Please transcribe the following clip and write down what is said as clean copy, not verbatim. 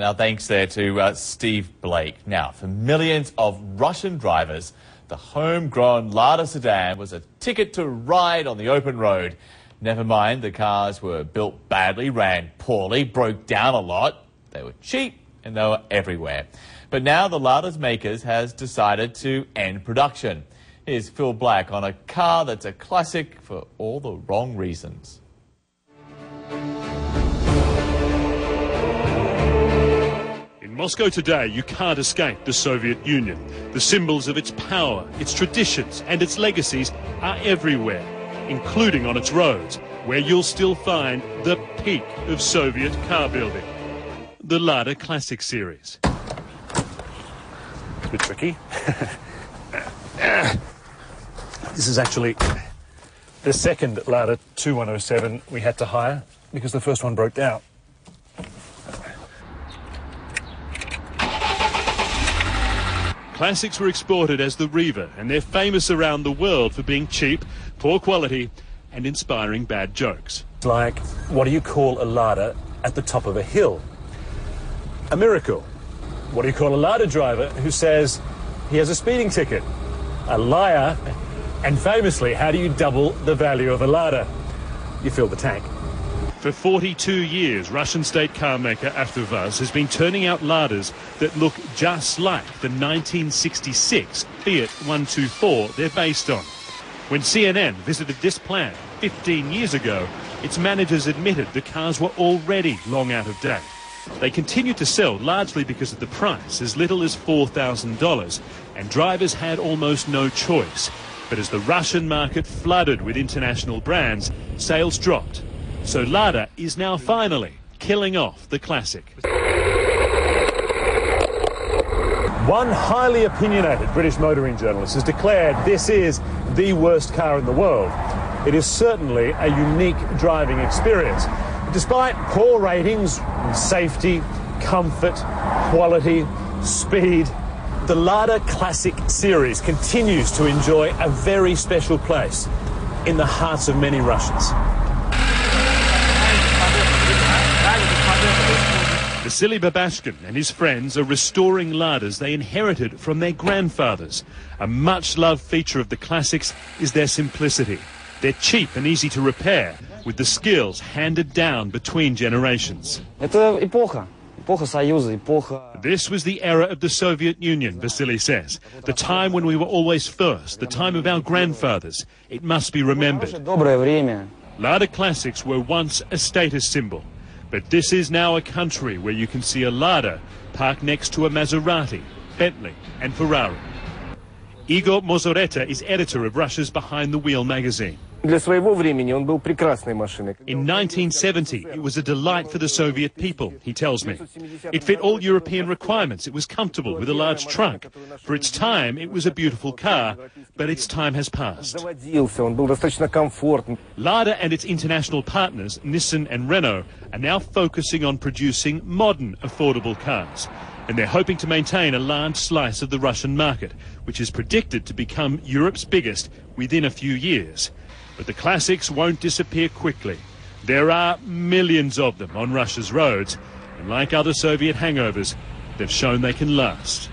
And our thanks there to Steve Blake. Now, for millions of Russian drivers, the homegrown Lada sedan was a ticket to ride on the open road. Never mind, the cars were built badly, ran poorly, broke down a lot. They were cheap and they were everywhere. But now the Lada's makers has decided to end production. Here's Phil Black on a car that's a classic for all the wrong reasons. In Moscow today, you can't escape the Soviet Union. The symbols of its power, its traditions and its legacies are everywhere, including on its roads, where you'll still find the peak of Soviet car building. The Lada Classic Series. It's a bit tricky. This is actually the second Lada 2107 we had to hire because the first one broke down. Classics were exported as the Riva, and they're famous around the world for being cheap, poor quality, and inspiring bad jokes. Like, what do you call a Lada at the top of a hill? A miracle. What do you call a Lada driver who says he has a speeding ticket? A liar. And famously, how do you double the value of a Lada? You fill the tank. For 42 years, Russian state car maker Avtovaz has been turning out Ladas that look just like the 1966 Fiat 124 they're based on. When CNN visited this plant 15 years ago, its managers admitted the cars were already long out of date. They continued to sell largely because of the price, as little as $4,000, and drivers had almost no choice. But as the Russian market flooded with international brands, sales dropped. So Lada is now finally killing off the classic. One highly opinionated British motoring journalist has declared this is the worst car in the world. It is certainly a unique driving experience. Despite poor ratings in safety, comfort, quality, speed, the Lada Classic Series continues to enjoy a very special place in the hearts of many Russians. Vasily Babashkin and his friends are restoring Ladas they inherited from their grandfathers. A much-loved feature of the Classics is their simplicity. They're cheap and easy to repair, with the skills handed down between generations. This was the era of the Soviet Union, Vasily says. The time when we were always first, the time of our grandfathers. It must be remembered. Lada Classics were once a status symbol. But this is now a country where you can see a Lada parked next to a Maserati, Bentley and Ferrari. Igor Mozoreta is editor of Russia's Behind the Wheel magazine. In 1970, it was a delight for the Soviet people, he tells me. It fit all European requirements. It was comfortable with a large trunk. For its time, it was a beautiful car, but its time has passed. Lada and its international partners, Nissan and Renault, are now focusing on producing modern, affordable cars. And they're hoping to maintain a large slice of the Russian market, which is predicted to become Europe's biggest within a few years. But the classics won't disappear quickly. There are millions of them on Russia's roads, and like other Soviet hangovers, they've shown they can last.